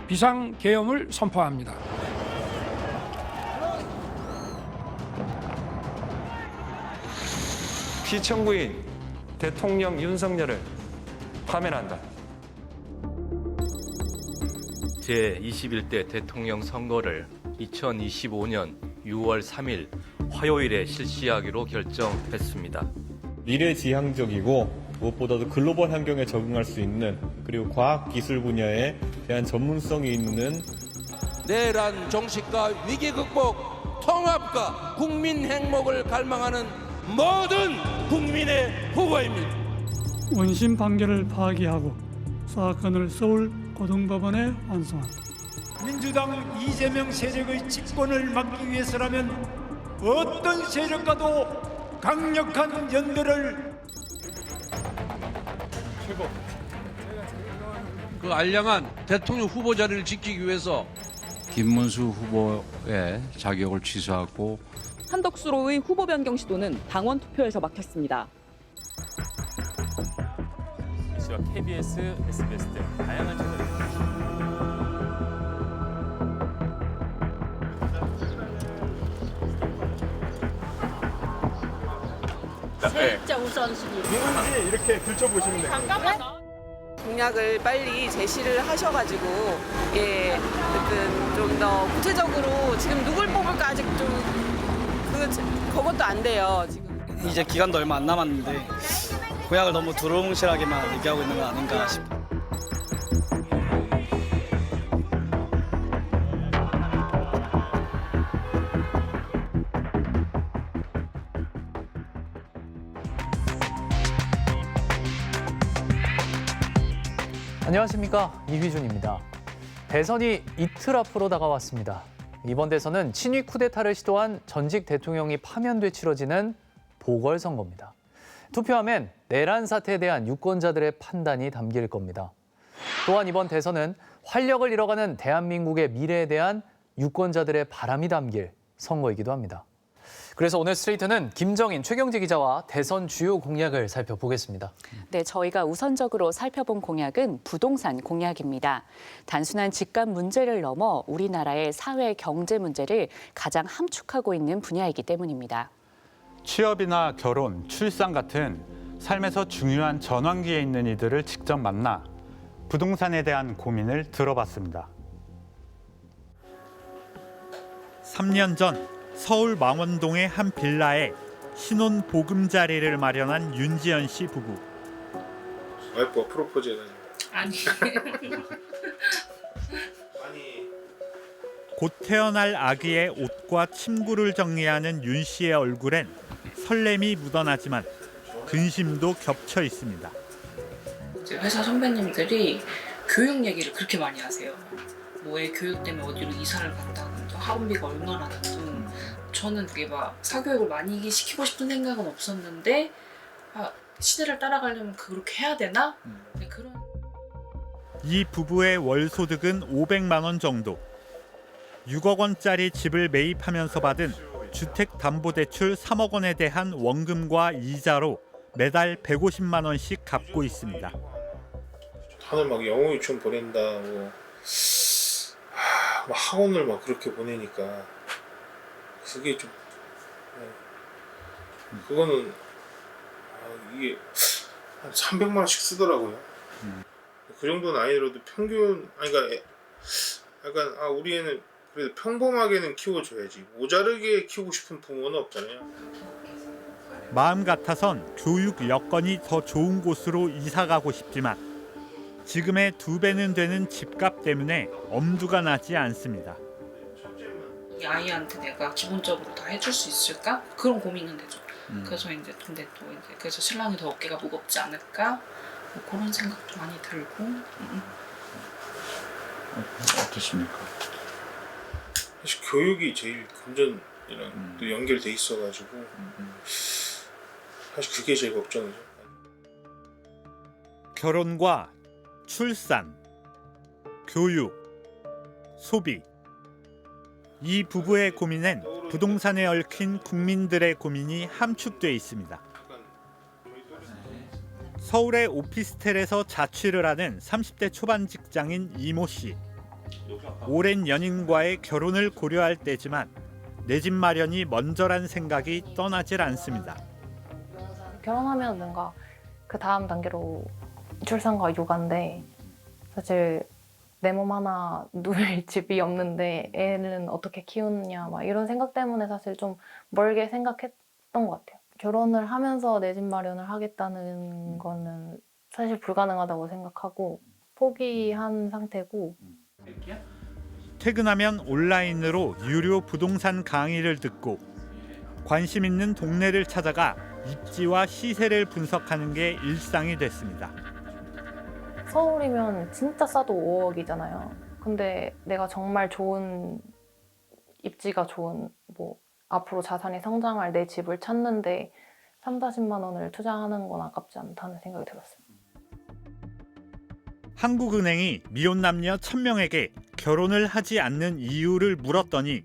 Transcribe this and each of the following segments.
비상계엄을 선포합니다. 피청구인 대통령 윤석열을 파면한다. 제21대 대통령 선거를 2025년 6월 3일 화요일에 실시하기로 결정했습니다. 미래지향적이고 무엇보다도 글로벌 환경에 적응할 수 있는, 그리고 과학기술 분야에 대한 전문성이 있는 내란 종식과 위기 극복, 통합과 국민 행복을 갈망하는 모든 국민의 후보입니다. 원심 판결을 파기하고 사건을 서울 고등법원에 환송한다. 민주당 이재명 세력의 집권을 막기 위해서라면 어떤 세력과도 강력한 연대를 그 알량한 대통령 후보 자리를 지키기 위해서 김문수 후보의 자격을 취소하고 한덕수로의 후보 변경 시도는 당원 투표에서 막혔습니다. 시와 KBS, SBS 등 다양한 채널. 진짜 우선순위. 누군지 이렇게 들춰보시면 돼요. 잠깐만. 공약을 빨리 제시를 하셔가지고 좀 더 구체적으로 지금 누굴 뽑을까 아직 좀 그것도 안 돼요. 지금 이제 기간도 얼마 안 남았는데 공약을 너무 두루뭉실하게만 얘기하고 있는 거 아닌가 싶어요. 안녕하십니까, 이휘준입니다. 대선이 이틀 앞으로 다가왔습니다. 이번 대선은 친위 쿠데타를 시도한 전직 대통령이 파면돼 치러지는 보궐선거입니다. 투표함엔 내란 사태에 대한 유권자들의 판단이 담길 겁니다. 또한 이번 대선은 활력을 잃어가는 대한민국의 미래에 대한 유권자들의 바람이 담길 선거이기도 합니다. 그래서 오늘 스트레이트는 김정인, 최경지 기자와 대선 주요 공약을 살펴보겠습니다. 네, 저희가 우선적으로 살펴본 공약은 부동산 공약입니다. 단순한 집값 문제를 넘어 우리나라의 사회 경제 문제를 가장 함축하고 있는 분야이기 때문입니다. 취업이나 결혼, 출산 같은 삶에서 중요한 전환기에 있는 이들을 직접 만나 부동산에 대한 고민을 들어봤습니다. 3년 전 서울 망원동의 한 빌라에 신혼 보금자리를 마련한 윤지연 씨 부부. 와이프가 프로포즈 해가지고. 아니. 곧 태어날 아기의 옷과 침구를 정리하는 윤 씨의 얼굴엔 설렘이 묻어나지만 근심도 겹쳐 있습니다. 회사 선배님들이 교육 얘기를 그렇게 많이 하세요. 뭐애 교육 때문에 어디로 이사를 간다든 학원비가 얼마나 든든. 저는 그게 막 사교육을 많이 시키고 싶은 생각은 없었는데 시대를 따라가려면 그렇게 해야 되나? 그런. 이 부부의 월 소득은 500만 원 정도. 6억 원짜리 집을 매입하면서 받은 주택담보대출 3억 원에 대한 원금과 이자로 매달 150만 원씩 갚고 있습니다. 다들 막 영어 유치원 보낸다고 막 학원을 막 그렇게 보내니까 그게 좀 그거는 이게 한 300만 원씩 쓰더라고요. 그 정도는 아니더라도 평균 그러니까 약간 우리 애는 그래도 평범하게는 키워줘야지 모자르게 키우고 싶은 부모는 없잖아요. 마음 같아선 교육 여건이 더 좋은 곳으로 이사 가고 싶지만 지금의 2배는 되는 집값 때문에 엄두가 나지 않습니다. 이 아이한테 내가 기본적으로 다 해줄 수 있을까? 그런 고민은 되죠. 그래서 이제 근데 또 이제 그래서 신랑이 더 어깨가 무겁지 않을까? 뭐 그런 생각도 많이 들고. 어떻습니까? 사실 교육이 제일 금전이랑 또 연결돼 있어가지고 사실 그게 제일 걱정이죠. 결혼과 출산, 교육, 소비. 이 부부의 고민엔 부동산에 얽힌 국민들의 고민이 함축돼 있습니다. 서울의 오피스텔에서 자취를 하는 30대 초반 직장인 이모 씨. 오랜 연인과의 결혼을 고려할 때지만 내 집 마련이 먼저란 생각이 떠나질 않습니다. 결혼하면 뭔가 그 다음 단계로 출산과 육아인데 사실 내 몸 하나 누릴 집이 없는데 애는 어떻게 키우느냐 막 이런 생각 때문에 사실 좀 멀게 생각했던 것 같아요. 결혼을 하면서 내 집 마련을 하겠다는 거는 사실 불가능하다고 생각하고 포기한 상태고. 퇴근하면 온라인으로 유료 부동산 강의를 듣고 관심 있는 동네를 찾아가 입지와 시세를 분석하는 게 일상이 됐습니다. 서울이면 진짜 싸도 5억이잖아요. 근데 내가 정말 좋은 입지가 좋은 뭐 앞으로 자산이 성장할 내 집을 찾는데 30-40만 원을 투자하는 건 아깝지 않다는 생각이 들었어요. 한국은행이 미혼 남녀 1000명에게 결혼을 하지 않는 이유를 물었더니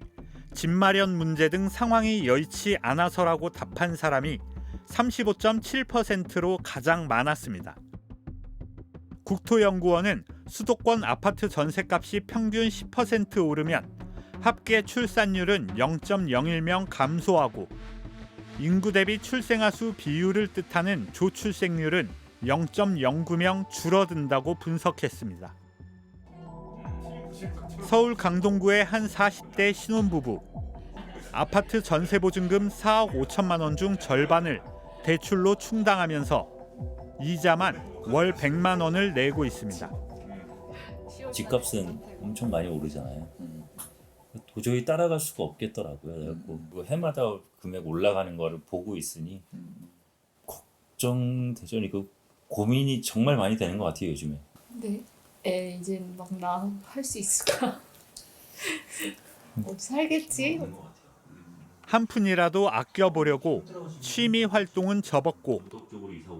집 마련 문제 등 상황이 여의치 않아서라고 답한 사람이 35.7%로 가장 많았습니다. 국토연구원은 수도권 아파트 전셋값이 평균 10% 오르면 합계 출산율은 0.01명 감소하고 인구 대비 출생아 수 비율을 뜻하는 조출생률은 0.09명 줄어든다고 분석했습니다. 서울 강동구의 한 40대 신혼부부. 아파트 전세보증금 4억 5천만 원 중 절반을 대출로 충당하면서 이자만 월 100만 원을 내고 있습니다. 집값은 엄청 많이 오르잖아요. 도저히 따라갈 수가 없겠더라고요. 그래서 해마다 금액 올라가는 거를 보고 있으니 걱정되죠. 이거 고민이 정말 많이 되는 것 같아요, 요즘에. 근데 애 이제 막 나 할 수 있을까? 살겠지? 한 푼이라도 아껴보려고 취미 활동은 접었고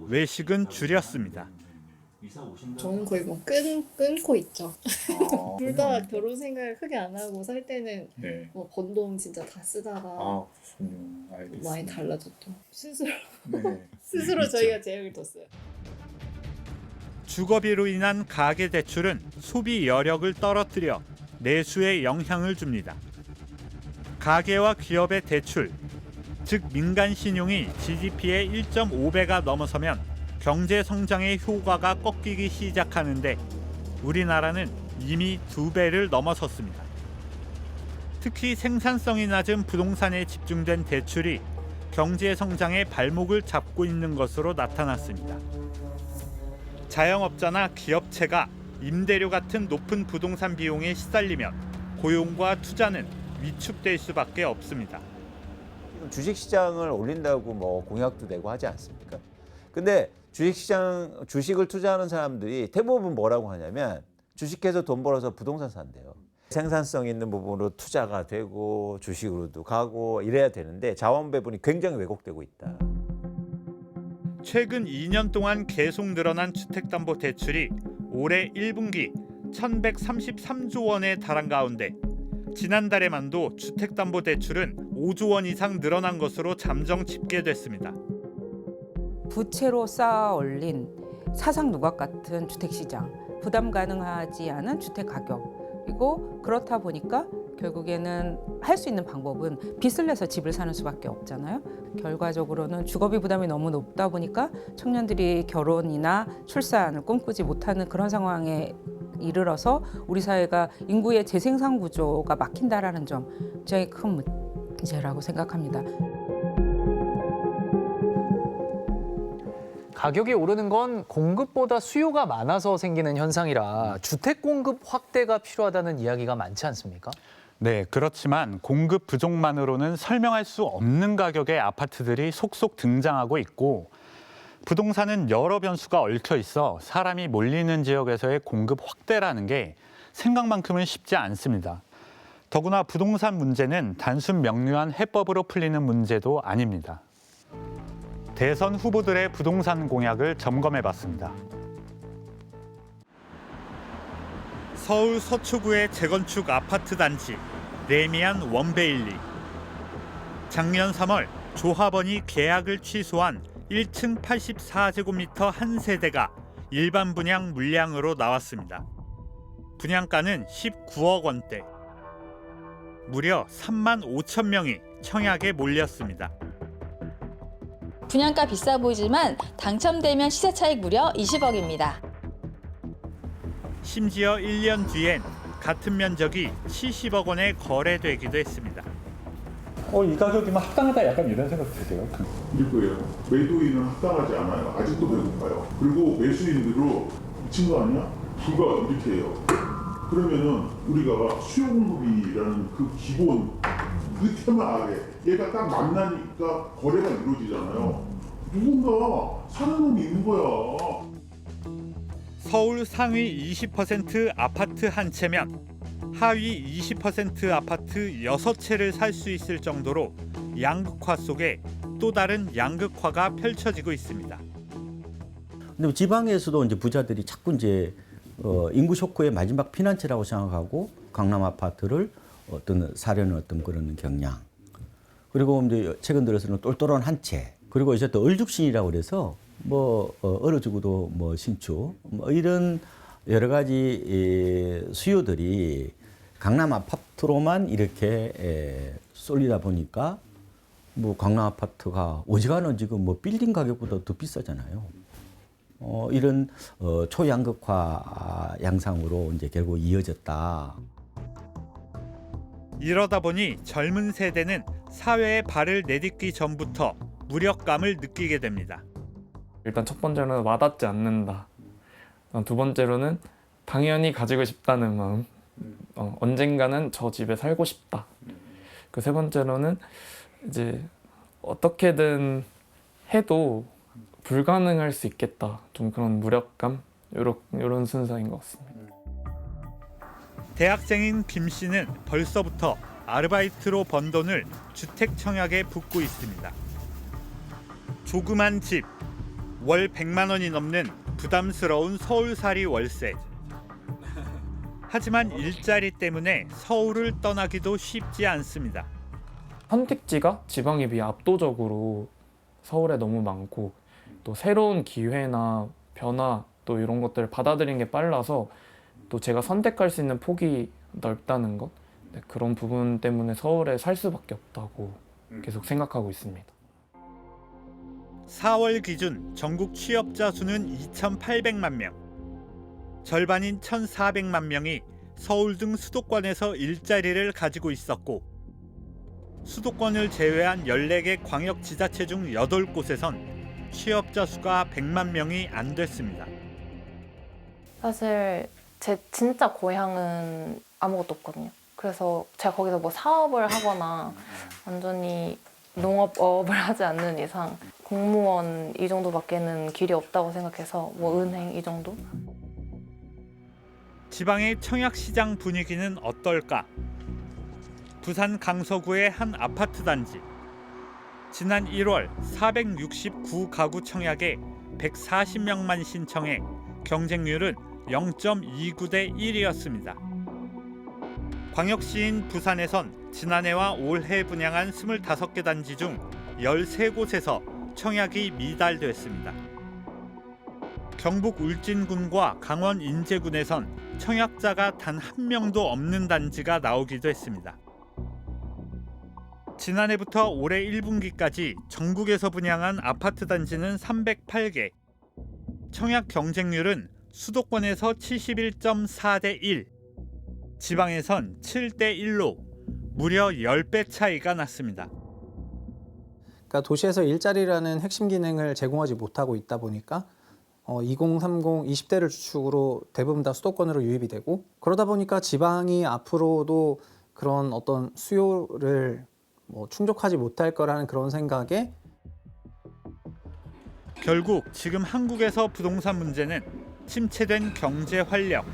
외식은 줄였습니다. 저는 거의 뭐 끊고 있죠. 둘 다 결혼 생각을 크게 안 하고 살 때는 뭐 번 돈 진짜 다 쓰다가 많이 달라졌죠. 스스로 저희가 제약을 뒀어요. 주거비로 인한 가계 대출은 소비 여력을 떨어뜨려 내수에 영향을 줍니다. 가계와 기업의 대출, 즉 민간 신용이 GDP의 1.5배가 넘어서면 경제 성장의 효과가 꺾이기 시작하는데 우리나라는 이미 2배를 넘어섰습니다. 특히 생산성이 낮은 부동산에 집중된 대출이 경제 성장의 발목을 잡고 있는 것으로 나타났습니다. 자영업자나 기업체가 임대료 같은 높은 부동산 비용에 시달리면 고용과 투자는 위축될 수밖에 없습니다. 주식시장을 올린다고 뭐 공약도 내고 하지 않습니까? 근데 주식을 투자하는 사람들이 대부분 뭐라고 하냐면 주식해서 돈 벌어서 부동산 산대요. 생산성 있는 부분으로 투자가 되고 주식으로도 가고 이래야 되는데 자원 배분이 굉장히 왜곡되고 있다. 최근 2년 동안 계속 늘어난 주택담보대출이 올해 1분기 1,133조 원에 달한 가운데 지난달에만도 주택담보대출은 5조 원 이상 늘어난 것으로 잠정 집계됐습니다. 부채로 쌓아 올린 사상 누각 같은 주택시장, 부담 가능하지 않은 주택 가격, 그리고 그렇다 보니까 결국에는 할 수 있는 방법은 빚을 내서 집을 사는 수밖에 없잖아요. 결과적으로는 주거비 부담이 너무 높다 보니까 청년들이 결혼이나 출산을 꿈꾸지 못하는 그런 상황에 이르러서 우리 사회가 인구의 재생산 구조가 막힌다라는 점 굉장히 큰 문제라고 생각합니다. 가격이 오르는 건 공급보다 수요가 많아서 생기는 현상이라 주택 공급 확대가 필요하다는 이야기가 많지 않습니까? 네, 그렇지만 공급 부족만으로는 설명할 수 없는 가격의 아파트들이 속속 등장하고 있고 부동산은 여러 변수가 얽혀 있어 사람이 몰리는 지역에서의 공급 확대라는 게 생각만큼은 쉽지 않습니다. 더구나 부동산 문제는 단순 명료한 해법으로 풀리는 문제도 아닙니다. 대선 후보들의 부동산 공약을 점검해봤습니다. 서울 서초구의 재건축 아파트 단지 레미안 원베일리. 작년 3월 조합원이 계약을 취소한 1층 84제곱미터 한 세대가 일반 분양 물량으로 나왔습니다. 분양가는 19억 원대. 무려 3만 5천 명이 청약에 몰렸습니다. 분양가 비싸 보이지만 당첨되면 시세 차익 무려 20억입니다. 심지어 1년 뒤엔 같은 면적이 70억 원에 거래되기도 했습니다. 이 가격이면 합당하다 약간 이런 생각 드세요? 이거예요. 매도인은 합당하지 않아요. 아직도 배고파요. 그리고 매수인들은 미친 거 아니야? 불과 이렇게 해요. 그러면은 우리가 수요 공급이라는 그 기본 그 테마 아래 얘가 딱 만나니까 거래가 이루어지잖아요. 누군가 사는 놈이 있는 거야. 서울 상위 20% 아파트 한 채면 하위 20% 아파트 6채를 살 수 있을 정도로 양극화 속에 또 다른 양극화가 펼쳐지고 있습니다. 근데 지방에서도 이제 부자들이 자꾸 이제 인구 쇼크의 마지막 피난처라고 생각하고 강남 아파트를 사려는 그런 경향. 그리고 이제 최근 들어서는 똘똘한 한 채. 그리고 이제 또 얼죽신이라고 그래서 얼어 죽어도 신축 이런 여러 가지 수요들이 강남 아파트로만 이렇게 쏠리다 보니까 강남 아파트가 어지간한 지금 빌딩 가격보다 더 비싸잖아요. 이런 초양극화 양상으로 이제 결국 이어졌다. 이러다 보니 젊은 세대는 사회에 발을 내딛기 전부터 무력감을 느끼게 됩니다. 일단 첫 번째로는 와닿지 않는다. 두 번째로는 당연히 가지고 싶다는 마음. 언젠가는 저 집에 살고 싶다. 그 세 번째로는 이제 어떻게든 해도 불가능할 수 있겠다. 좀 그런 무력감 이런 순서인 것 같습니다. 대학생인 김 씨는 벌써부터 아르바이트로 번 돈을 주택 청약에 붓고 있습니다. 조그만 집, 월 100만 원이 넘는 부담스러운 서울살이 월세. 하지만 일자리 때문에 서울을 떠나기도 쉽지 않습니다. 선택지가 지방에 비해 압도적으로 서울에 너무 많고 또 새로운 기회나 변화 또 이런 것들을 받아들이는 게 빨라서 또 제가 선택할 수 있는 폭이 넓다는 것 그런 부분 때문에 서울에 살 수밖에 없다고 계속 생각하고 있습니다. 4월 기준 전국 취업자 수는 2,800만 명. 절반인 1,400만 명이 서울 등 수도권에서 일자리를 가지고 있었고 수도권을 제외한 14개 광역지자체 중 8곳에선 취업자 수가 100만 명이 안 됐습니다. 사실 제 진짜 고향은 아무것도 없거든요. 그래서 제가 거기서 사업을 하거나 완전히 농업업을 하지 않는 이상 공무원 이 정도밖에는 길이 없다고 생각해서 은행 이 정도? 지방의 청약시장 분위기는 어떨까? 부산 강서구의 한 아파트 단지. 지난 1월 469가구 청약에 140명만 신청해 경쟁률은 0.29대 1이었습니다. 광역시인 부산에선 지난해와 올해 분양한 25개 단지 중 13곳에서 청약이 미달됐습니다. 경북 울진군과 강원 인제군에선 청약자가 단 한 명도 없는 단지가 나오기도 했습니다. 지난해부터 올해 1분기까지 전국에서 분양한 아파트 단지는 308개. 청약 경쟁률은 수도권에서 71.4대 1, 지방에선 7대 1로 무려 10배 차이가 났습니다. 그러니까 도시에서 일자리라는 핵심 기능을 제공하지 못하고 있다 보니까 2030, 20대를 주축으로 대부분 다 수도권으로 유입이 되고 그러다 보니까 지방이 앞으로도 그런 어떤 수요를 충족하지 못할 거라는 그런 생각에 결국 지금 한국에서 부동산 문제는 침체된 경제 활력,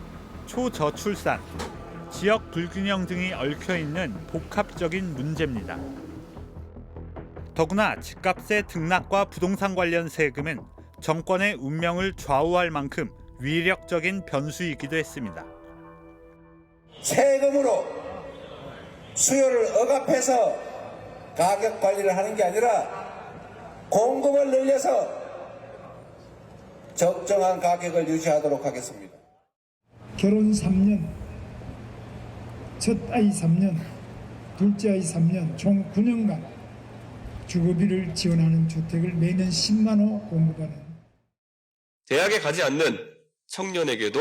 초저출산, 지역 불균형 등이 얽혀있는 복합적인 문제입니다. 더구나 집값의 등락과 부동산 관련 세금은 정권의 운명을 좌우할 만큼 위력적인 변수이기도 했습니다. 세금으로 수요를 억압해서 가격 관리를 하는 게 아니라 공급을 늘려서 적정한 가격을 유지하도록 하겠습니다. 결혼 3년, 첫 아이 3년, 둘째 아이 3년, 총 9년간 주거비를 지원하는 주택을 매년 10만 호 공급하는. 대학에 가지 않는 청년에게도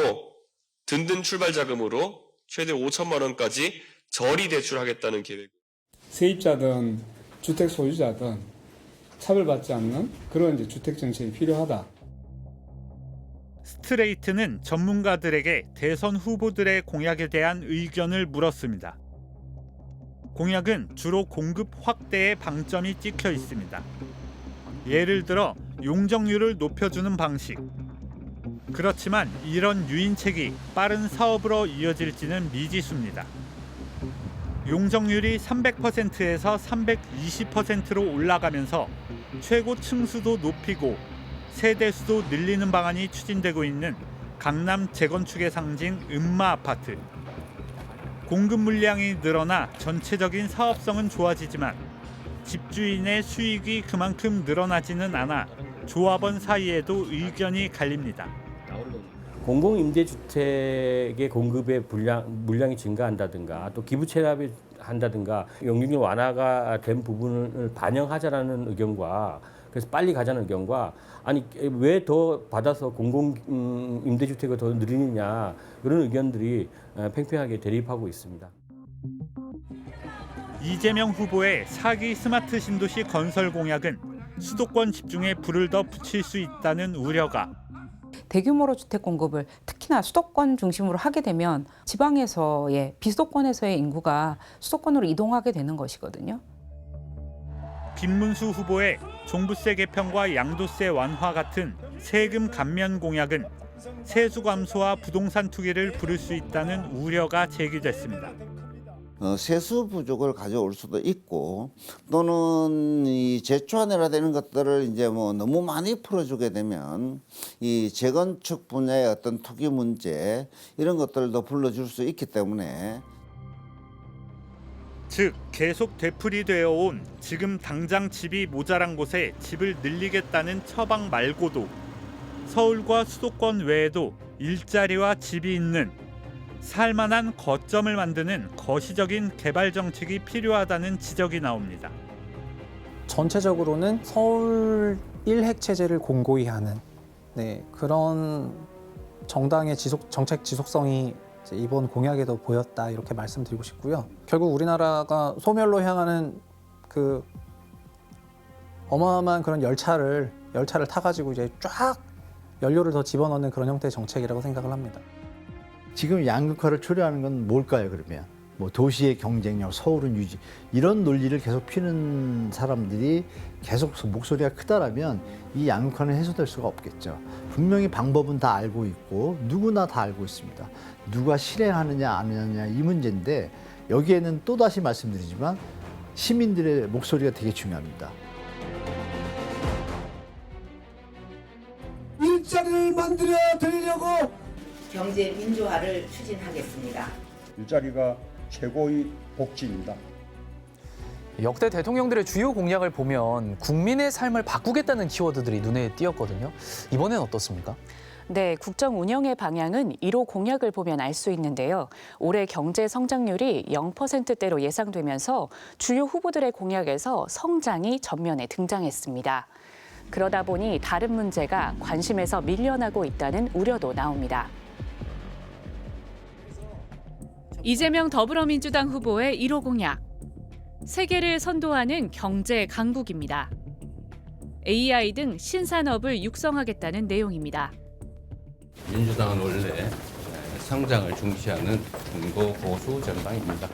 든든 출발 자금으로 최대 5천만 원까지 저리 대출하겠다는 계획. 세입자든 주택 소유자든 차별받지 않는 그런 주택 정책이 필요하다. 스트레이트는 전문가들에게 대선 후보들의 공약에 대한 의견을 물었습니다. 공약은 주로 공급 확대에 방점이 찍혀 있습니다. 예를 들어 용적률을 높여주는 방식. 그렇지만 이런 유인책이 빠른 사업으로 이어질지는 미지수입니다. 용적률이 300%에서 320%로 올라가면서 최고 층수도 높이고 세대수도 늘리는 방안이 추진되고 있는 강남 재건축의 상징 음마 아파트. 공급 물량이 늘어나 전체적인 사업성은 좋아지지만 집주인의 수익이 그만큼 늘어나지는 않아 조합원 사이에도 의견이 갈립니다. 공공임대주택의 공급의 물량이 증가한다든가 또 기부 체납이 한다든가 용적률 완화가 된 부분을 반영하자라는 의견과 그래서 빨리 가자는 의견과 아니 왜 더 받아서 공공임대주택을 더 늘리느냐 이런 의견들이 팽팽하게 대립하고 있습니다. 이재명 후보의 4기 스마트 신도시 건설 공약은 수도권 집중에 불을 더 붙일 수 있다는 우려가. 대규모로 주택 공급을 특히나 수도권 중심으로 하게 되면 지방에서의 비수도권에서의 인구가 수도권으로 이동하게 되는 것이거든요. 김문수 후보의 종부세 개편과 양도세 완화 같은 세금 감면 공약은 세수 감소와 부동산 투기를 부를 수 있다는 우려가 제기됐습니다. 세수 부족을 가져올 수도 있고 또는 이 제초안이라는 것들을 이제 뭐 너무 많이 풀어주게 되면 이 재건축 분야의 어떤 투기 문제 이런 것들도 불러줄 수 있기 때문에. 즉 계속 되풀이되어 온 지금 당장 집이 모자란 곳에 집을 늘리겠다는 처방 말고도 서울과 수도권 외에도 일자리와 집이 있는 살만한 거점을 만드는 거시적인 개발 정책이 필요하다는 지적이 나옵니다. 전체적으로는 서울 일핵 체제를 공고히 하는 그런 정당의 정책 지속성이 이번 공약에도 보였다 이렇게 말씀드리고 싶고요. 결국 우리나라가 소멸로 향하는 그 어마어마한 그런 열차를 타가지고 이제 쫙 연료를 더 집어넣는 그런 형태의 정책이라고 생각을 합니다. 지금 양극화를 초래하는 건 뭘까요, 그러면? 뭐 도시의 경쟁력, 서울은 유지 이런 논리를 계속 피는 사람들이 계속 목소리가 크다라면 이 양극화는 해소될 수가 없겠죠. 분명히 방법은 다 알고 있고 누구나 다 알고 있습니다. 누가 실행하느냐 안 하느냐 이 문제인데 여기에는 또다시 말씀드리지만 시민들의 목소리가 되게 중요합니다. 일자리를 만들어 드리려고 경제 민주화를 추진하겠습니다. 일자리가 최고의 복지입니다. 역대 대통령들의 주요 공약을 보면 국민의 삶을 바꾸겠다는 키워드들이 눈에 띄었거든요. 이번엔 어떻습니까? 네, 국정 운영의 방향은 1호 공약을 보면 알 수 있는데요. 올해 경제 성장률이 0%대로 예상되면서 주요 후보들의 공약에서 성장이 전면에 등장했습니다. 그러다 보니 다른 문제가 관심에서 밀려나고 있다는 우려도 나옵니다. 이재명 더불어민주당 후보의 1호 공약. 세계를 선도하는 경제 강국입니다. AI 등 신산업을 육성하겠다는 내용입니다. 민주당은 원래 성장을 중시하는 중도 보수 정당입니다.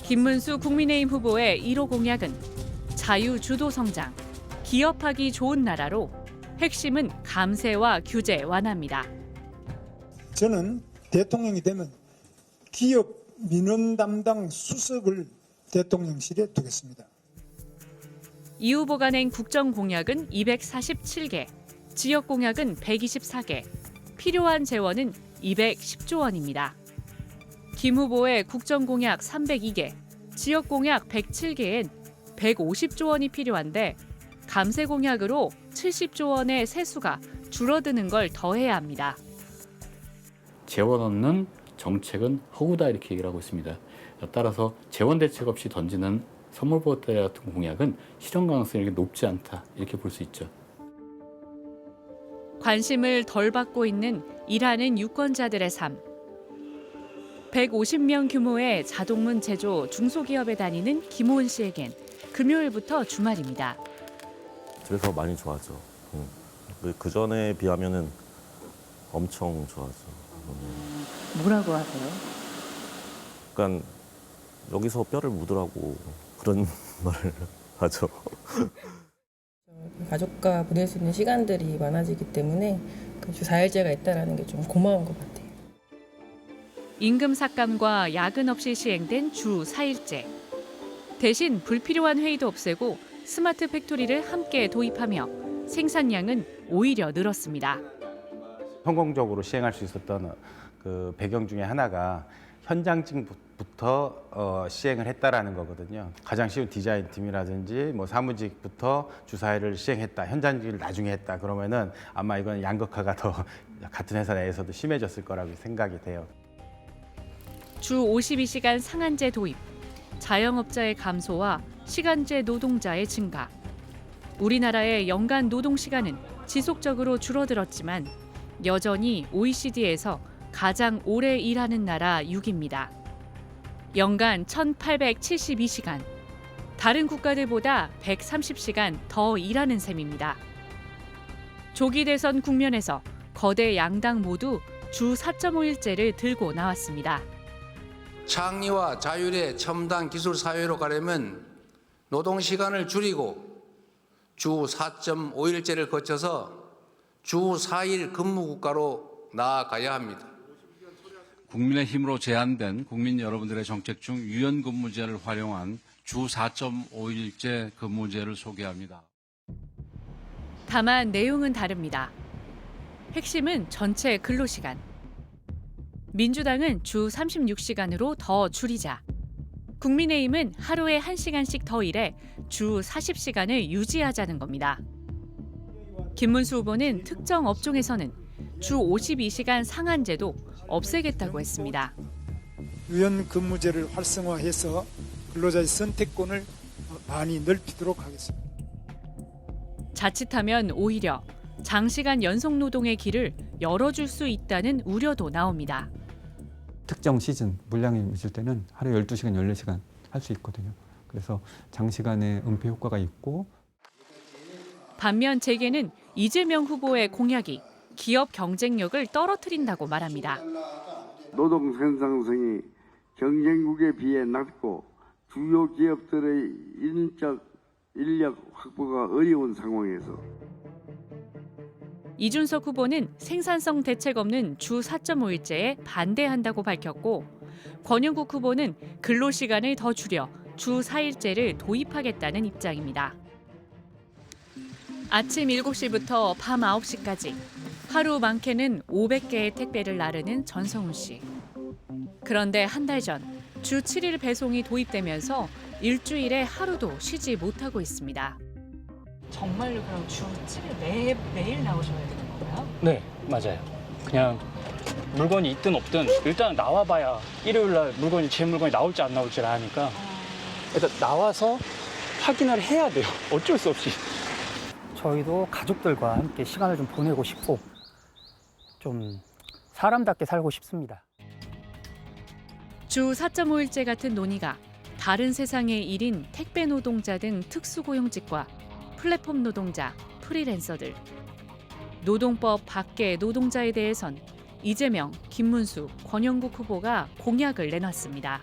김문수 국민의힘 후보의 1호 공약은 자유주도 성장, 기업하기 좋은 나라로 핵심은 감세와 규제 완화입니다. 저는 대통령이 되면 기업 민원 담당 수석을 대통령실에 두겠습니다. 이 후보가 낸 국정 공약은 247개, 지역 공약은 124개, 필요한 재원은 210조 원입니다. 김 후보의 국정 공약 302개, 지역 공약 107개엔 150조 원이 필요한데 감세 공약으로 70조 원의 세수가 줄어드는 걸 더해야 합니다. 재원 없는 정책은 허구다 이렇게 얘기를 하고 있습니다. 따라서 재원 대책 없이 던지는 선물보호대 같은 공약은 실현 가능성이 높지 않다 이렇게 볼 수 있죠. 관심을 덜 받고 있는 일하는 유권자들의 삶. 150명 규모의 자동문 제조 중소기업에 다니는 김호은 씨에겐 금요일부터 주말입니다. 그래서 많이 좋아하죠. 그 전에 비하면은 엄청 좋아하죠. 뭐라고 하세요? 그러니까 여기서 뼈를 묻으라고 그런 말을 하죠. 가족과 보낼 수 있는 시간들이 많아지기 때문에 주 4일제가 있다는 게 좀 고마운 것 같아요. 임금 삭감과 야근 없이 시행된 주 4일제. 대신 불필요한 회의도 없애고 스마트 팩토리를 함께 도입하며 생산량은 오히려 늘었습니다. 성공적으로 시행할 수 있었던 그 배경 중에 하나가 현장직부터 시행을 했다라는 거거든요. 가장 쉬운 디자인 팀이라든지 뭐 사무직부터 주 4일을 시행했다, 현장직을 나중에 했다. 그러면은 아마 이건 양극화가 더 같은 회사 내에서도 심해졌을 거라고 생각이 돼요. 주 52시간 상한제 도입, 자영업자의 감소와 시간제 노동자의 증가. 우리나라의 연간 노동 시간은 지속적으로 줄어들었지만 여전히 OECD에서 가장 오래 일하는 나라 6위입니다. 연간 1,872시간. 다른 국가들보다 130시간 더 일하는 셈입니다. 조기 대선 국면에서 거대 양당 모두 주 4.5일제를 들고 나왔습니다. 창의와 자율의 첨단 기술 사회로 가려면 노동 시간을 줄이고 주 4.5일제를 거쳐서 주 4일 근무 국가로 나아가야 합니다. 국민의힘으로 제안된 국민 여러분들의 정책 중 유연근무제를 활용한 주 4.5일제 근무제를 소개합니다. 다만 내용은 다릅니다. 핵심은 전체 근로시간. 민주당은 주 36시간으로 더 줄이자. 국민의힘은 하루에 1시간씩 더 일해 주 40시간을 유지하자는 겁니다. 김문수 후보는 특정 업종에서는 주 52시간 상한제도 없애겠다고 했습니다. 유연 근무제를 활성화해서 근로자의 선택권을 많이 넓히도록 하겠습니다. 자칫하면 오히려 장시간 연속 노동의 길을 열어줄 수 있다는 우려도 나옵니다. 특정 시즌 물량이 있을 때는 하루에 12시간, 14시간 할 수 있거든요. 그래서 장시간의 은폐 효과가 있고. 반면 재계는 이재명 후보의 공약이 기업 경쟁력을 떨어뜨린다고 말합니다. 노동 생산성이 경쟁국에 비해 낮고 주요 기업들의 인력 확보가 어려운 상황에서 이준석 후보는 생산성 대책 없는 주 4.5일제에 반대한다고 밝혔고 권영국 후보는 근로시간을 더 줄여 주 4일제를 도입하겠다는 입장입니다. 아침 7시부터 밤 9시까지 하루 많게는 500개의 택배를 나르는 전성훈 씨. 그런데 한 달 전 주 7일 배송이 도입되면서 일주일에 하루도 쉬지 못하고 있습니다. 정말로 그럼 주 7일 매일 나오셔야 되는 건가요? 네, 맞아요. 그냥 물건이 있든 없든 일단 나와봐야 일요일 날 제 물건이 나올지 안 나올지를 아니까 일단 나와서 확인을 해야 돼요. 어쩔 수 없이. 저희도 가족들과 함께 시간을 좀 보내고 싶고 좀 사람답게 살고 싶습니다. 주 4.5일제 같은 논의가 다른 세상의 일인 택배 노동자 등 특수고용직과 플랫폼 노동자, 프리랜서들, 노동법 밖의 노동자에 대해선 이재명, 김문수, 권영국 후보가 공약을 내놨습니다.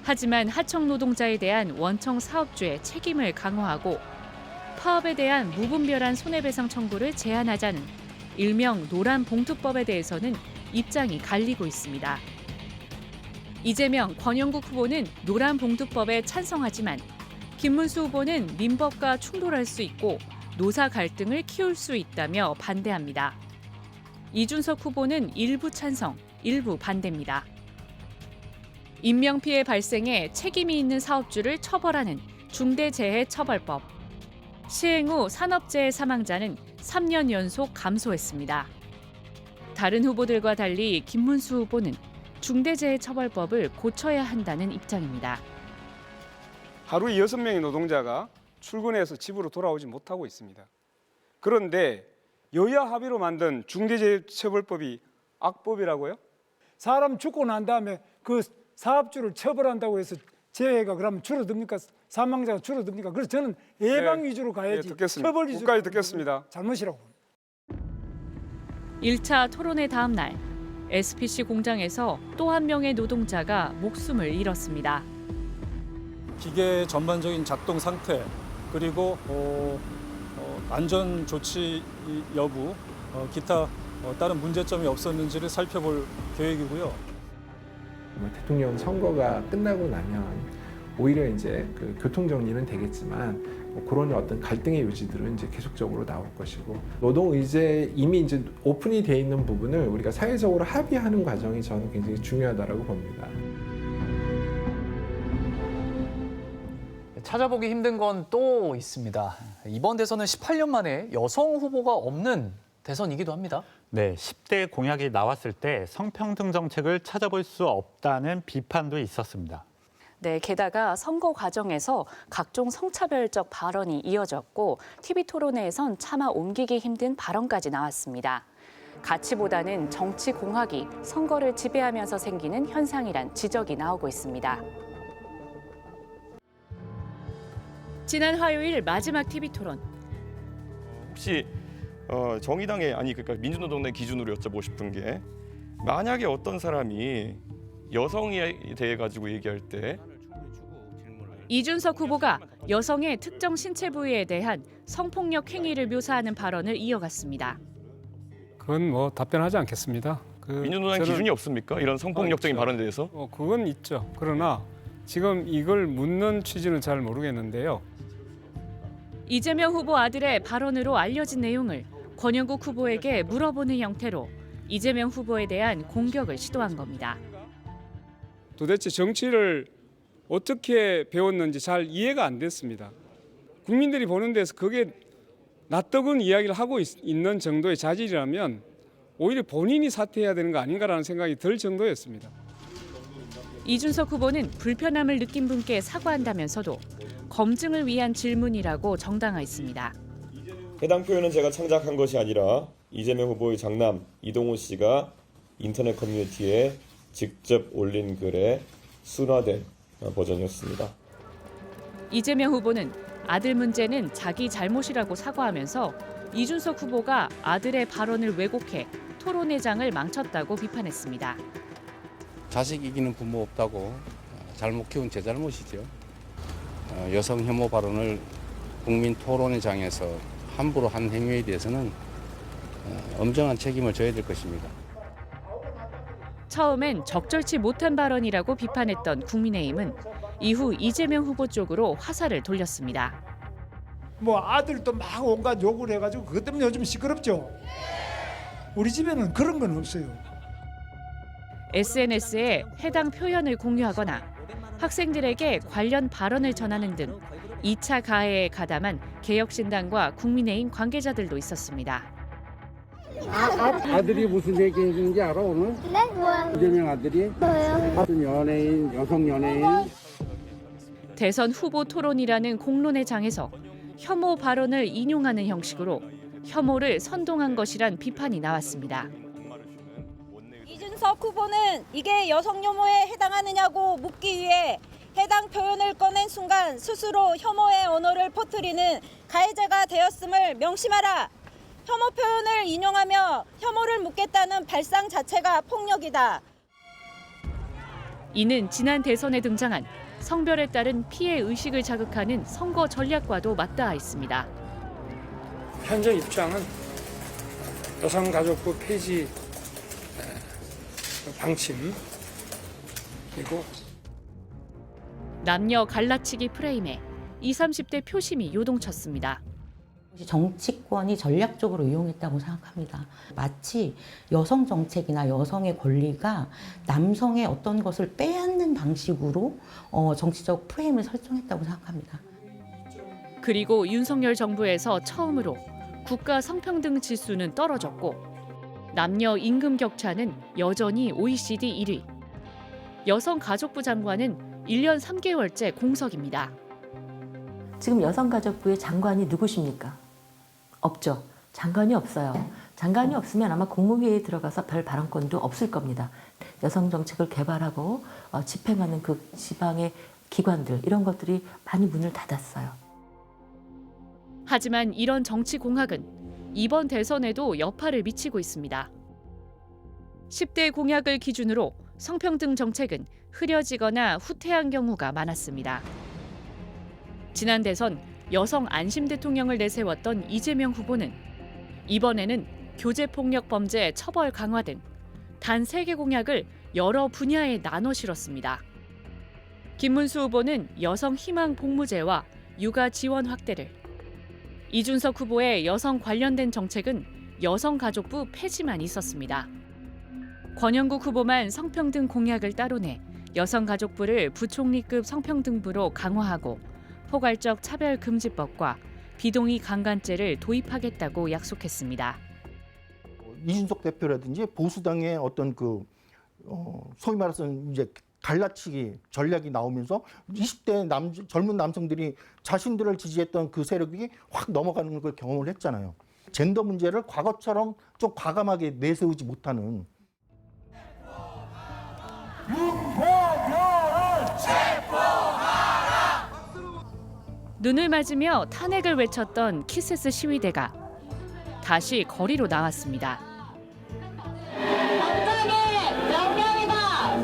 하지만 하청 노동자에 대한 원청 사업주의 책임을 강화하고 파업에 대한 무분별한 손해배상 청구를 제한하자는 일명 노란봉투법에 대해서는 입장이 갈리고 있습니다. 이재명, 권영국 후보는 노란봉투법에 찬성하지만 김문수 후보는 민법과 충돌할 수 있고 노사 갈등을 키울 수 있다며 반대합니다. 이준석 후보는 일부 찬성, 일부 반대입니다. 인명피해 발생에 책임이 있는 사업주를 처벌하는 중대재해처벌법. 시행 후 산업재해 사망자는 3년 연속 감소했습니다. 다른 후보들과 달리 김문수 후보는 중대재해처벌법을 고쳐야 한다는 입장입니다. 하루에 6명의 노동자가 출근해서 집으로 돌아오지 못하고 있습니다. 그런데 여야 합의로 만든 중대재해처벌법이 악법이라고요? 사람 죽고 난 다음에 그 사업주를 처벌한다고 해서 재해가 그러면 줄어듭니까? 사망자가 줄어듭니까? 그래서 저는 예방 위주로 가야지 처벌 위주로 국가에 듣겠습니다. 잘못이라고. 1차 토론회 다음 날 SPC 공장에서 또 한 명의 노동자가 목숨을 잃었습니다. 기계 전반적인 작동 상태 그리고 안전 조치 여부, 기타 다른 문제점이 없었는지를 살펴볼 계획이고요. 대통령 선거가 끝나고 나면 오히려 이제 그 교통 정리는 되겠지만 그런 어떤 갈등의 요지들은 이제 계속적으로 나올 것이고 노동 의제 이미 이제 오픈이 돼 있는 부분을 우리가 사회적으로 합의하는 과정이 저는 굉장히 중요하다라고 봅니다. 찾아보기 힘든 건 또 있습니다. 이번 대선은 18년 만에 여성 후보가 없는 대선이기도 합니다. 네, 10대 공약이 나왔을 때 성평등 정책을 찾아볼 수 없다는 비판도 있었습니다. 네, 게다가 선거 과정에서 각종 성차별적 발언이 이어졌고 TV 토론회에선 차마 옮기기 힘든 발언까지 나왔습니다. 가치보다는 정치 공학이 선거를 지배하면서 생기는 현상이란 지적이 나오고 있습니다. 지난 화요일 마지막 TV 토론. 혹시 정의당의 그러니까 민주노동당 기준으로 여쭤보고 싶은 게 만약에 어떤 사람이 여성에 대해 가지고 얘기할 때 이준석 후보가 여성의 특정 신체 부위에 대한 성폭력 행위를 묘사하는 발언을 이어갔습니다. 그건 뭐 답변하지 않겠습니다. 민주노당 기준이 없습니까? 이런 성폭력적인 발언에 대해서? 그건 있죠. 그러나 지금 이걸 묻는 취지는 잘 모르겠는데요. 이재명 후보 아들의 발언으로 알려진 내용을 권영국 후보에게 물어보는 형태로 이재명 후보에 대한 공격을 시도한 겁니다. 도대체 정치를 어떻게 배웠는지 잘 이해가 안 됐습니다. 국민들이 보는 데서 그게 낯뜨거운 이야기를 하고 있는 정도의 자질이라면 오히려 본인이 사퇴해야 되는 거 아닌가라는 생각이 들 정도였습니다. 이준석 후보는 불편함을 느낀 분께 사과한다면서도 검증을 위한 질문이라고 정당화했습니다. 해당 표현은 제가 창작한 것이 아니라 이재명 후보의 장남 이동훈 씨가 인터넷 커뮤니티에 직접 올린 글의 순화된 버전이었습니다. 이재명 후보는 아들 문제는 자기 잘못이라고 사과하면서 이준석 후보가 아들의 발언을 왜곡해 토론회장을 망쳤다고 비판했습니다. 자식 이기는 부모 없다고 잘못 키운 제 잘못이죠. 여성 혐오 발언을 국민 토론회장에서 함부로 한 행위에 대해서는 엄정한 책임을 져야 될 것입니다. 처음엔 적절치 못한 발언이라고 비판했던 국민의힘은 이후 이재명 후보 쪽으로 화살을 돌렸습니다. 뭐 아들도 막 온갖 욕을 해가지고 그것 때문에 요즘 시끄럽죠. 우리 집에는 그런 건 없어요. SNS에 해당 표현을 공유하거나 학생들에게 관련 발언을 전하는 등 2차 가해에 가담한 개혁신당과 국민의힘 관계자들도 있었습니다. 아들이 무슨 얘기 해주는지 알아 오늘? 네? 뭐야? 이재명 아들이? 뭐요? 무슨 연예인, 여성 연예인. 대선 후보 토론이라는 공론의 장에서 혐오 발언을 인용하는 형식으로 혐오를 선동한 것이란 비판이 나왔습니다. 이준석 후보는 이게 여성 혐오에 해당하느냐고 묻기 위해 해당 표현을 꺼낸 순간 스스로 혐오의 언어를 퍼뜨리는 가해자가 되었음을 명심하라. 혐오 표현을 인용하며 혐오를 묻겠다는 발상 자체가 폭력이다. 이는 지난 대선에 등장한 성별에 따른 피해 의식을 자극하는 선거 전략과도 맞닿아 있습니다. 현재 입장은 여성가족부 폐지 방침 그리고 남녀 갈라치기 프레임에 20, 30대 표심이 요동쳤습니다. 정치권이 전략적으로 이용했다고 생각합니다. 마치 여성 정책이나 여성의 권리가 남성의 어떤 것을 빼앗는 방식으로 정치적 프레임을 설정했다고 생각합니다. 그리고 윤석열 정부에서 처음으로 국가 성평등 지수는 떨어졌고 남녀 임금 격차는 여전히 OECD 1위. 여성가족부 장관은 1년 3개월째 공석입니다. 지금 여성가족부의 장관이 누구십니까? 없죠. 장관이 없어요. 장관이 없으면 아마 국무회의에 들어가서 별 발언권도 없을 겁니다. 여성 정책을 개발하고 집행하는 그 지방의 기관들 이런 것들이 많이 문을 닫았어요. 하지만 이런 정치 공학은 이번 대선에도 여파를 미치고 있습니다. 10대 공약을 기준으로 성평등 정책은 흐려지거나 후퇴한 경우가 많았습니다. 지난 대선 여성 안심 대통령을 내세웠던 이재명 후보는 이번에는 교제폭력 범죄 처벌 강화 등 단 3개 공약을 여러 분야에 나눠 실었습니다. 김문수 후보는 여성 희망 복무제와 육아 지원 확대를, 이준석 후보의 여성 관련된 정책은 여성가족부 폐지만 있었습니다. 권영국 후보만 성평등 공약을 따로 내 여성가족부를 부총리급 성평등부로 강화하고 포괄적 차별금지법과 비동의 강간죄를 도입하겠다고 약속했습니다. 이준석 대표라든지 보수당의 어떤 소위 말해서 이제 갈라치기 전략이 나오면서 20대 젊은 남성들이 자신들을 지지했던 그 세력이 확 넘어가는 걸 경험을 했잖아요. 젠더 문제를 과거처럼 좀 과감하게 내세우지 못하는. 눈을 맞으며 탄핵을 외쳤던 키세스 시위대가 다시 거리로 나왔습니다. 당장의 명령이다.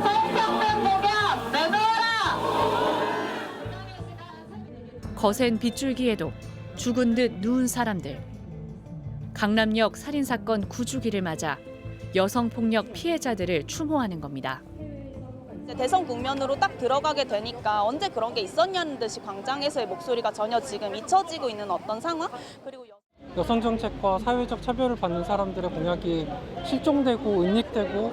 성평등 공약 내놓아라. 거센 빗줄기에도 죽은 듯 누운 사람들. 강남역 살인사건 9주기를 맞아 여성폭력 피해자들을 추모하는 겁니다. 대선 국면으로 딱 들어가게 되니까 언제 그런 게 있었냐는 듯이 광장에서의 목소리가 전혀 지금 잊혀지고 있는 어떤 상황, 그리고 여성 정책과 사회적 차별을 받는 사람들의 공약이 실종되고 은닉되고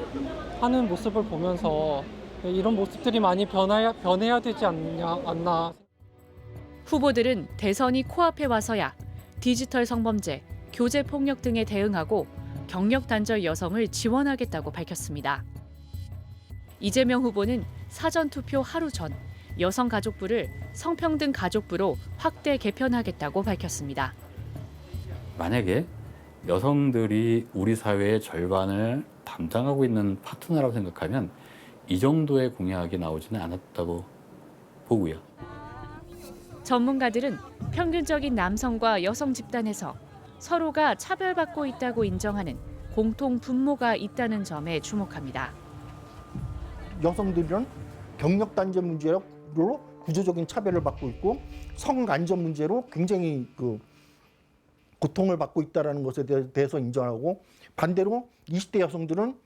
하는 모습을 보면서 이런 모습들이 많이 변해야 되지 않나. 후보들은 대선이 코앞에 와서야 디지털 성범죄, 교제 폭력 등에 대응하고 경력 단절 여성을 지원하겠다고 밝혔습니다. 이재명 후보는 사전투표 하루 전 여성가족부를 성평등 가족부로 확대 개편하겠다고 밝혔습니다. 만약에 여성들이 우리 사회의 절반을 담당하고 있는 파트너라고 생각하면 이 정도의 공약이 나오지는 않았다고 보고요. 전문가들은 평균적인 남성과 여성 집단에서 서로가 차별받고 있다고 인정하는 공통 분모가 있다는 점에 주목합니다. 여성들은 경력 단절 문제로 구조적인 차별을 받고 있고 성간접 문제로 굉장히 고통을 받고 있다는 것에 대해서 인정하고, 반대로 20대 여성들은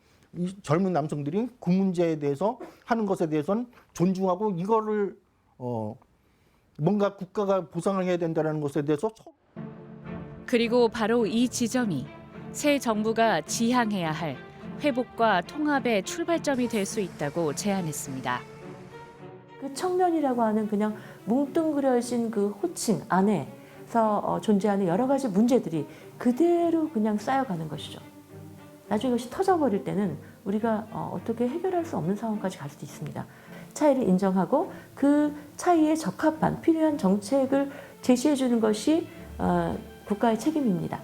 젊은 남성들이 그 문제에 대해서 하는 것에 대해서는 존중하고 이거를 뭔가 국가가 보상을 해야 된다는 것에 대해서. 그리고 바로 이 지점이 새 정부가 지향해야 할 회복과 통합의 출발점이 될 수 있다고 제안했습니다. 그 청년이라고 하는 그냥 뭉뚱그려진 그 호칭 안에서 존재하는 여러 가지 문제들이 그대로 그냥 쌓여가는 것이죠. 나중에 이것이 터져버릴 때는 우리가 어떻게 해결할 수 없는 상황까지 갈 수도 있습니다. 차이를 인정하고 그 차이에 적합한 필요한 정책을 제시해 주는 것이 국가의 책임입니다.